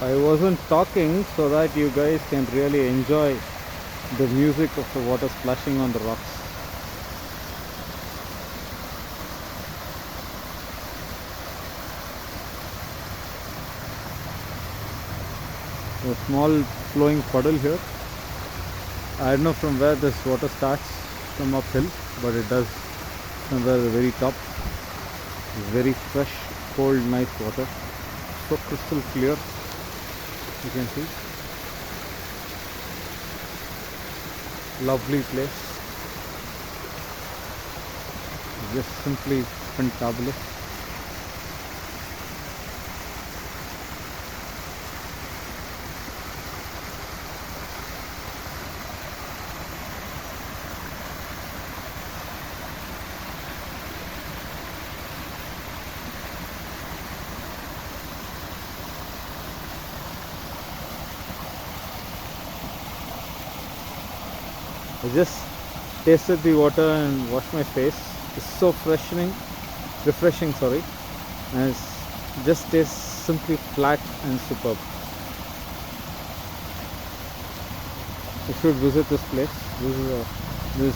I wasn't talking so that you guys can really enjoy the music of the water splashing on the rocks. A small flowing puddle here. I don't know from where this water starts from uphill, but it does somewhere at the very top. Very fresh, cold, nice water. So crystal clear, you can see. Lovely place. Just simply fantabulous. I just tasted the water and washed my face. It's so refreshing, sorry, and it just tastes simply flat and superb. You should visit this place. This is